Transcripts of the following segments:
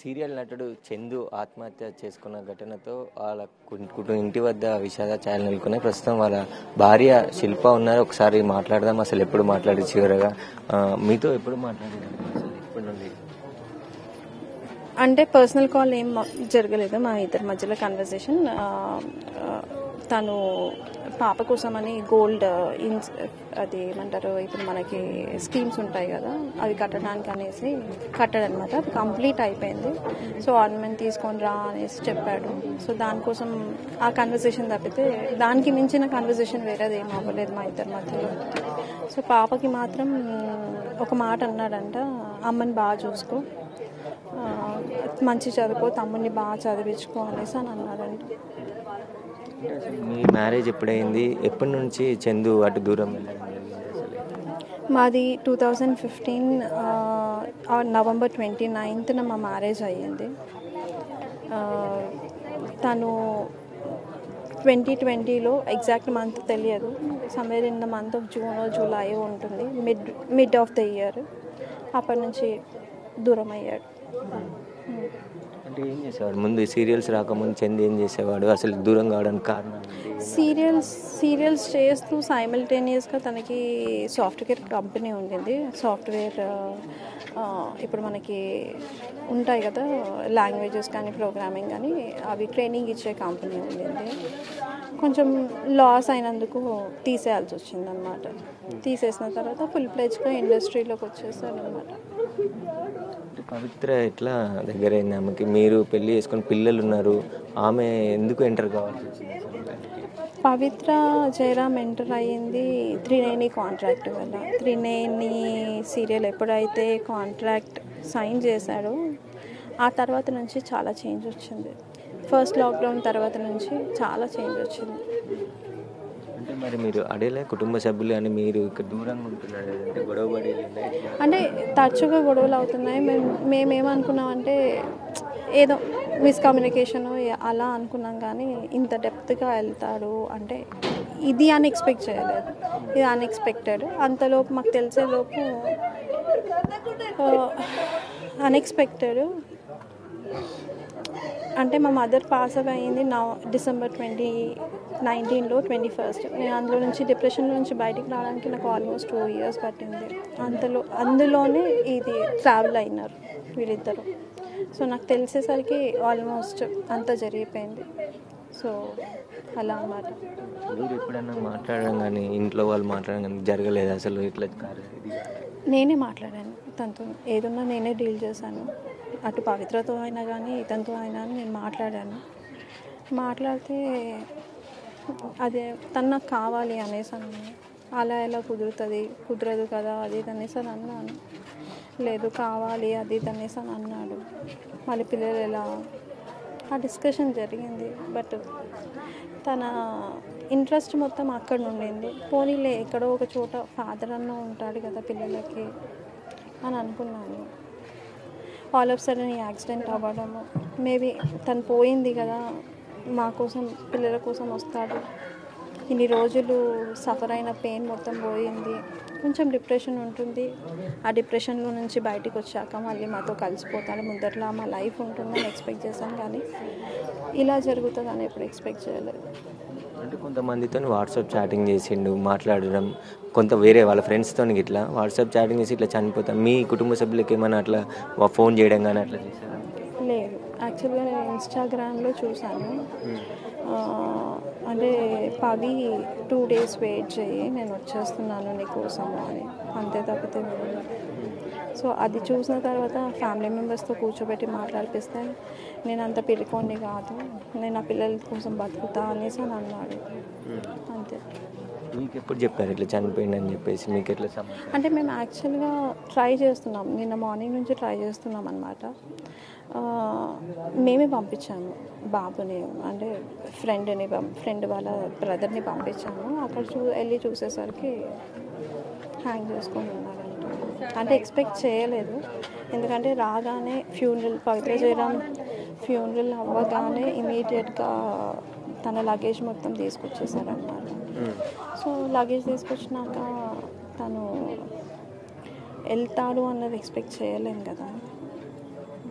Serial నటుడు చందు ఆత్మహత్య చేసుకున్న ఘటనతో వాళ్ళ ఇంటి వద్ద విషాద ఛాయలు నెలకొన్నాయి. ప్రస్తుతం వాళ్ళ భార్య శిల్ప ఉన్నారు. ఒకసారి మాట్లాడదాం. అసలు ఎప్పుడు మాట్లాడి చివరగా మీతో ఎప్పుడు మాట్లాడారు? ఇప్పటి నుండి అంటే పర్సనల్ కాల్ ఏం జరగలేదు మా ఇద్దరి మధ్యలో కన్వర్సేషన్. తను పాప కోసమని గోల్డ్ అది ఏమంటారు, ఇప్పుడు మనకి స్కీమ్స్ ఉంటాయి కదా, అవి కట్టడానికి అనేసి కట్టాడనమాట. అది కంప్లీట్ అయిపోయింది. సో ఆర్నమెంట్ తీసుకొని రా అనేసి చెప్పాడు. సో దానికోసం ఆ కన్వర్సేషన్ తప్పితే దానికి మించిన కన్వర్సేషన్ వేరేది ఏం అవ్వలేదు మా ఇద్దరి మధ్యలో. సో పాపకి మాత్రం ఒక మాట అన్నాడంట, అమ్మని బాగా చూసుకో, మంచి చదువుకో, తమ్ముడిని బాగా చదివించుకో అనేసి అని అన్నాడంట. మీ మ్యారేజ్ ఎప్పుడైంది? ఎప్పటి నుంచి చందు అటు దూరం వెళ్ళడం జరిగింది? మాది 2015 నవంబర్ 29న మా మ్యారేజ్ అయ్యింది. తను 2020లో ఎగ్జాక్ట్ మంత్ తెలియదు, somewhere in the month of June July ఉంటుంది, మిడ్ ఆఫ్ ద ఇయర్. అప్పటి నుంచి దూరం అయ్యాడు. అంటే ఏం చేసేవాడు ముందు? సీరియల్స్ రాకముందు చందు ఏం చేసేవాడు? అసలు దూరం కావడానికి కారణం? సీరియల్స్ చేస్తూ సైమల్టేనియస్గా తనకి సాఫ్ట్వేర్ కంపెనీ ఉండింది. సాఫ్ట్వేర్ ఇప్పుడు మనకి ఉంటాయి కదా, లాంగ్వేజెస్ కానీ ప్రోగ్రామింగ్ కానీ అవి ట్రైనింగ్ ఇచ్చే కంపెనీ ఉండింది. కొంచెం లాస్ అయినందుకు తీసేయాల్సి వచ్చింది అనమాట. తీసేసిన తర్వాత ఫుల్ ప్లెజ్గా ఇండస్ట్రీలోకి వచ్చేసాడు అనమాట. పవిత్ర ఎట్లా దగ్గరైంది ఆమెకి? మీరు పెళ్లి చేసుకుని పిల్లలు ఉన్నారు, ఆమె ఎందుకు ఎంటర్ కావాల్సి వచ్చింది? పవిత్ర జయరామ్ ఎంటర్ అయ్యింది త్రినేని కాంట్రాక్ట్ వల్ల. త్రినేని సీరియల్ ఎప్పుడైతే కాంట్రాక్ట్ సైన్ చేశాడో ఆ తర్వాత నుంచి చాలా చేంజ్ వచ్చింది. ఫస్ట్ లాక్డౌన్ తర్వాత నుంచి చాలా చేంజ్ వచ్చింది. అంటే మరి మీరు అడేలే కుటుంబ సభ్యులు అని మీరు ఇక్కడ దూరంగా ఉంటున్నారు అంటే గొడవ పడి అంటే తరచుగా గొడవలు అవుతున్నాయి. మేమేమనుకున్నామంటే ఏదో మిస్కమ్యూనికేషన్ అలా అనుకున్నాం, కానీ ఇంత డెప్త్గా వెళ్తాడు అంటే ఇది అని ఎక్స్పెక్ట్ చేయలేదు. ఇది అన్ఎక్స్పెక్టెడ్. అంతలోపు మాకు తెలిసేలోపు అన్ఎక్స్పెక్టెడ్. అంటే మా మదర్ పాస్ అవే అయింది డిసెంబర్ 2019లో 21st. నేను అందులో నుంచి డిప్రెషన్లో నుంచి బయటికి రావడానికి నాకు ఆల్మోస్ట్ 2 years పట్టింది. అందులోనే ఇది ట్రావెల్ అయినారు వీళ్ళిద్దరు. సో నాకు తెలిసేసరికి ఆల్మోస్ట్ అంతా జరిగిపోయింది. సో అలా అన్నమాట. మీరు ఎప్పుడైనా మాట్లాడడం కానీ ఇంట్లో వాళ్ళు మాట్లాడడం కానీ జరగలేదు? అసలు ఇట్లా నేనే మాట్లాడాను తనతో, ఏదున్నా నేనే డీల్ చేశాను. అటు పవిత్రతో అయినా కానీ ఇతనితో అయినా నేను మాట్లాడాను. మాట్లాడితే అదే తను నాకు కావాలి అనేసి అన్నాను. అలా ఎలా కుదరదు కదా అది అనేసి అని అన్నాను. లేదు కావాలి అది అనేసి అని అన్నాడు. మళ్ళీ పిల్లలు ఎలా, ఆ డిస్కషన్ జరిగింది. బట్ తన ఇంట్రెస్ట్ మొత్తం అక్కడ ఉండింది. పోనీలే ఎక్కడో ఒక చోట ఫాదర్ అన్న ఉంటాడు కదా పిల్లలకి అని అనుకున్నాను. ఆల్ ఆఫ్ సడన్ ఈ యాక్సిడెంట్ అవ్వడము, మేబీ తను పోయింది కదా మా కోసం పిల్లల కోసం వస్తాడు, ఇన్ని రోజులు సఫర్ అయిన పెయిన్ మొత్తం పోయింది, కొంచెం డిప్రెషన్ ఉంటుంది, ఆ డిప్రెషన్లో నుంచి బయటికి వచ్చాక మళ్ళీ మాతో కలిసిపోతాడు, ముందట్లా మా లైఫ్ ఉంటుందని ఎక్స్పెక్ట్ చేశాను. కానీ ఇలా జరుగుతుందని ఎప్పుడు ఎక్స్పెక్ట్ చేయలేదు. అంటే కొంతమందితో వాట్సాప్ చాటింగ్ చేసిండు, మాట్లాడడం, కొంత వేరే వాళ్ళ ఫ్రెండ్స్తో ఇట్లా వాట్సాప్ చాటింగ్ చేసి ఇట్లా చనిపోతాం. మీ కుటుంబ సభ్యులకి ఏమైనా అట్లా ఫోన్ చేయడం కానీ అట్లా చేశారా? లేదు, యాక్చువల్గా నేను ఇన్స్టాగ్రామ్లో చూశాను. అంటే పవి 2 days వెయిట్ చేయి, నేను వచ్చేస్తున్నాను నీకోసము అని, అంతే తప్పితే. సో అది చూసిన తర్వాత ఫ్యామిలీ మెంబర్స్తో కూర్చోబెట్టి మాట్లాడిపిస్తే నేను అంత పిలుకోండి కాదు, నేను ఆ పిల్లల కోసం బతుకుతా అనేసి అని అన్నాడు. అంతే. మీకు ఎప్పుడు చెప్పారు ఇట్లా చనిపోయింది అని చెప్పేసి? మీకు ఎట్లా అంటే మేము యాక్చువల్గా ట్రై చేస్తున్నాం, నిన్న మార్నింగ్ నుంచి ట్రై చేస్తున్నాం అనమాట. మేమే పంపించాము బాబుని, అంటే ఫ్రెండ్ వాళ్ళ బ్రదర్ని పంపించాము. అక్కడ వెళ్ళి చూసేసరికి హ్యాంగ్ చేసుకొని ఉన్నారంట. అంటే ఎక్స్పెక్ట్ చేయలేదు, ఎందుకంటే రాగానే పవిత్ర జయరామ్ ఫ్యూనరల్ అవ్వగానే ఇమీడియట్గా తన లగేజ్ మొత్తం తీసుకొచ్చేసారనమాట. సో లగేజ్ తీసుకొచ్చినాక తను వెళ్తాడు అన్నది ఎక్స్పెక్ట్ చేయలేం కదా.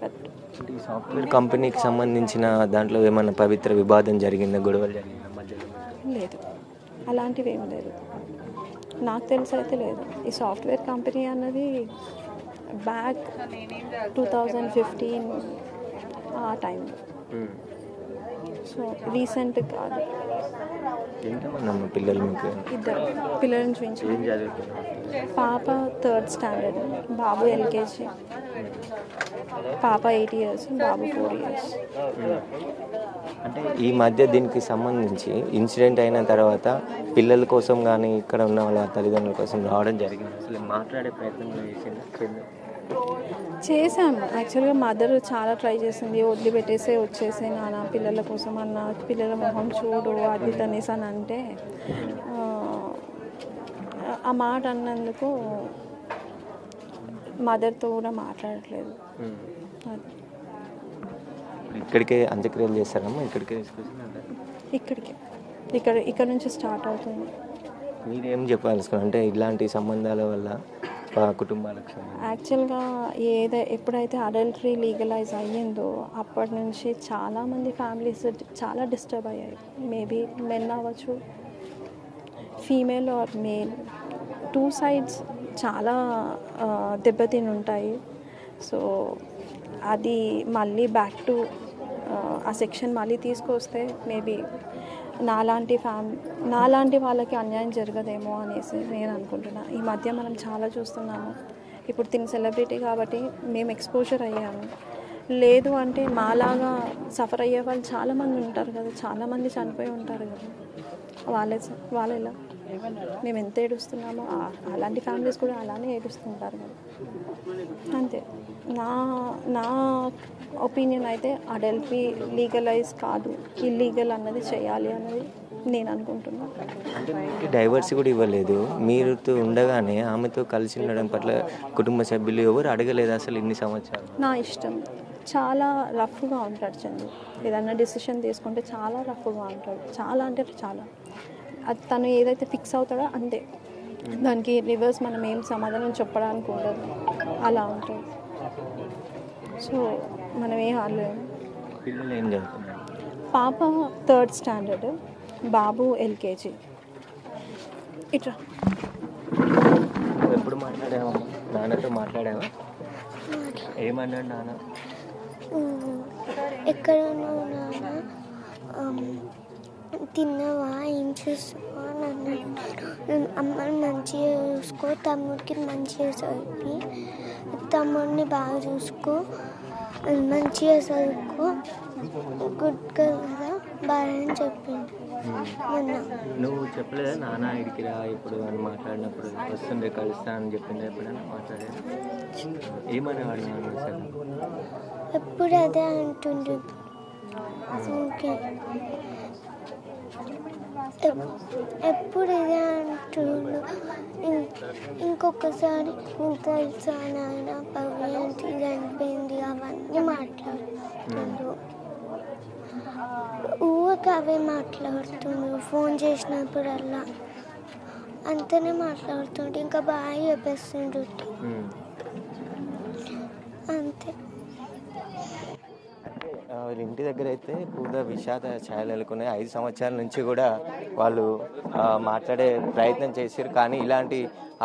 బట్ ఈ సాఫ్ట్వేర్ కంపెనీకి సంబంధించిన దాంట్లో ఏమైనా పవిత్ర వివాదం జరిగిందా, గొడవలు జరిగిందా మధ్యలో? లేదు, అలాంటివి ఏం లేదు, నాకు తెలిసి అయితే లేదు. ఈ సాఫ్ట్వేర్ కంపెనీ అన్నది బ్యాక్ 2015 ఆ టైంలో, సో రీసెంట్ కాదు. ఎంతమంది పిల్లలు మీకు? ఇద్దరు పిల్లలను చూపించి, ఏం చదువుతున్నారు? పాప 3rd స్టాండర్డ్, బాబు ఎల్కేజీ. పాప 8 years, బాబు 4 years. అంటే ఈ మధ్య దీనికి సంబంధించి ఇన్సిడెంట్ అయిన తర్వాత పిల్లల కోసం కానీ ఇక్కడ ఉన్న వాళ్ళ తల్లిదండ్రుల కోసం రావడం జరిగింది. అసలు మాట్లాడే ప్రయత్నం చేశాము. యాక్చువల్గా మదర్ చాలా ట్రై చేసింది, వదిలిపెట్టేసే వచ్చేసే నాన్న పిల్లల కోసం అన్న, పిల్లల మొహం చూడు అది తనేసి అని అంటే ఆ మాట అన్నందుకు మదర్తో కూడా మాట్లాడట్లేదు. ఇక్కడికే అంత్యక్రియలు చేస్తారమ్మా? ఇక్కడికే ఇక్కడ నుంచి స్టార్ట్ అవుతుంది. మీరేం చెప్పాల్సుకున్నారు అంటే ఇలాంటి సంబంధాల వల్ల కుటుంబాలకు? యాక్చువల్గా ఎప్పుడైతే అడల్టరీ లీగలైజ్ అయ్యిందో అప్పటి నుంచి చాలామంది ఫ్యామిలీస్ చాలా డిస్టర్బ్ అయ్యాయి. మేబీ మెన్ అవ్వచ్చు, ఫీమేల్ ఆర్ మేల్, 2 sides చాలా దెబ్బతిని ఉంటాయి. సో అది మళ్ళీ బ్యాక్ టు ఆ సెక్షన్ మళ్ళీ తీసుకొస్తే మేబీ నాలాంటి వాళ్ళకి అన్యాయం జరగదేమో అనేసి నేను అనుకుంటున్నాను. ఈ మధ్య మనం చాలా చూస్తున్నాము. ఇప్పుడు తిని సెలబ్రిటీ కాబట్టి మేము ఎక్స్పోజర్ అయ్యాము. లేదు అంటే మాలాగా సఫర్ అయ్యే వాళ్ళు చాలామంది ఉంటారు కదా, చాలామంది చనిపోయి ఉంటారు కదా, వాళ్ళు ఎలా మేము ఎంత ఏడుస్తున్నామో అలాంటి ఫ్యామిలీస్ కూడా అలానే ఏడుస్తుంటారు కదా. అంతే. నా ఒపీనియన్ అయితే అడల్టరీ లీగలైజ్ కాదు, ఇల్లీగల్ అన్నది చేయాలి అన్నది నేను అనుకుంటున్నాను. అంటే మీకు డైవర్స్ కూడా ఇవ్వలేదు, మీరు ఉండగానే ఆమెతో కలిసి ఉండడం పట్ల కుటుంబ సభ్యులు ఎవరు అడగలేదు అసలు ఇన్ని సంవత్సరాలు? నా ఇష్టం. చాలా రఫ్గా ఉంటాడు చందు, ఏదన్నా డెసిషన్ తీసుకుంటే చాలా రఫ్గా ఉంటాడు, చాలా అంటే చాలా. అది తను ఏదైతే ఫిక్స్ అవుతాడో అంతే, దానికి రివర్స్ మనం ఏం సమాధానం చెప్పడానికి ఉండదు, అలా ఉంటుంది. సో మనం ఏం ఆడలేము. పిల్లలు ఏం చదువుతున్నారు? పాప 3rd స్టాండర్డ్, బాబు ఎల్కేజీ. ఇట్లా ఎప్పుడు మాట్లాడావా? నాన్నతో మాట్లాడావా? ఏమన్నాడు నాన్న? ఎక్కడ ఉన్నావు నాన్న, తిన్నావా, ఏం చూసుకో అని అన్నాడు. అమ్మని మంచిగా చూసుకో, తమ్ముడికి మంచిగా చదివి, తమ్ముడిని బాగా చూసుకో, మంచిగా చదువుకో, గుడ్ కదా బాగా అని చెప్పిండు మొన్న. నువ్వు చెప్పలేదా నాన్న ఇడికి రా ఇప్పుడు అని మాట్లాడినప్పుడు? వస్తుండే కలుస్తా అని చెప్పిండే ఎప్పుడైనా మాట్లాడేది? ఏమనేవాడు నాన్న అసలు? ఎప్పుడు అదే అంటుండే. ఓకే, ఎప్పుడు ఇదే అంటుండు. ఇంకొకసారి నీకు తెలుసా నాయన భవ్య అంటే చనిపోయింది అవన్నీ మాట్లాడుతుండు, ఊరికి అవే మాట్లాడుతుండు. ఫోన్ చేసినప్పుడల్లా అంతనే మాట్లాడుతుంటే ఇంకా బాగా చెప్పేస్తుండు అంతే. వీళ్ళ ఇంటి దగ్గర అయితే పూర్తిగా విషాద ఛాయలు నెలకొన్నాయి. 5 సంవత్సరాల నుంచి కూడా వాళ్ళు మాట్లాడే ప్రయత్నం చేశారు, కానీ ఇలాంటి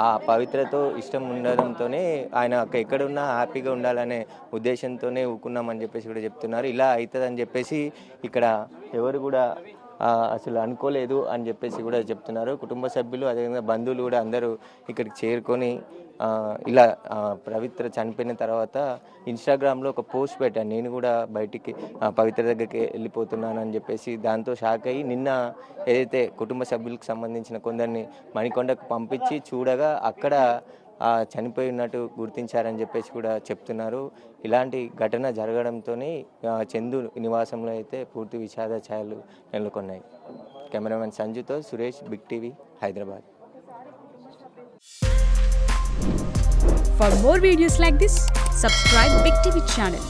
ఆ పవిత్రతో ఇష్టం ఉండడంతోనే ఆయన ఎక్కడున్నా హ్యాపీగా ఉండాలనే ఉద్దేశంతోనే ఊకున్నామని చెప్పేసి కూడా చెప్తున్నారు. ఇలా అవుతుందని చెప్పేసి ఇక్కడ ఎవరు కూడా అసలు అనుకోలేదు అని చెప్పేసి కూడా చెప్తున్నారు. కుటుంబ సభ్యులు అదేవిధంగా బంధువులు కూడా అందరూ ఇక్కడికి చేరుకొని ఇలా పవిత్ర చనిపోయిన తర్వాత ఇన్స్టాగ్రామ్లో ఒక పోస్ట్ పెట్టాను, నేను కూడా బయటికి పవిత్ర దగ్గరికి వెళ్ళిపోతున్నాను అని చెప్పేసి. దాంతో షాక్ అయ్యి నిన్న ఏదైతే కుటుంబ సభ్యులకు సంబంధించిన కొందరిని మణికొండకు పంపించి చూడగా అక్కడ చనిపోయి ఉన్నట్టు గుర్తించారని చెప్పేసి కూడా చెప్తున్నారు. ఇలాంటి ఘటన జరగడంతో చందు నివాసంలో అయితే పూర్తి విషాద ఛాయలు నెలకొన్నాయి. కెమెరామెన్ సంజుతో Suresh, big TV, Hyderabad. For more videos like this, subscribe Big TV channel.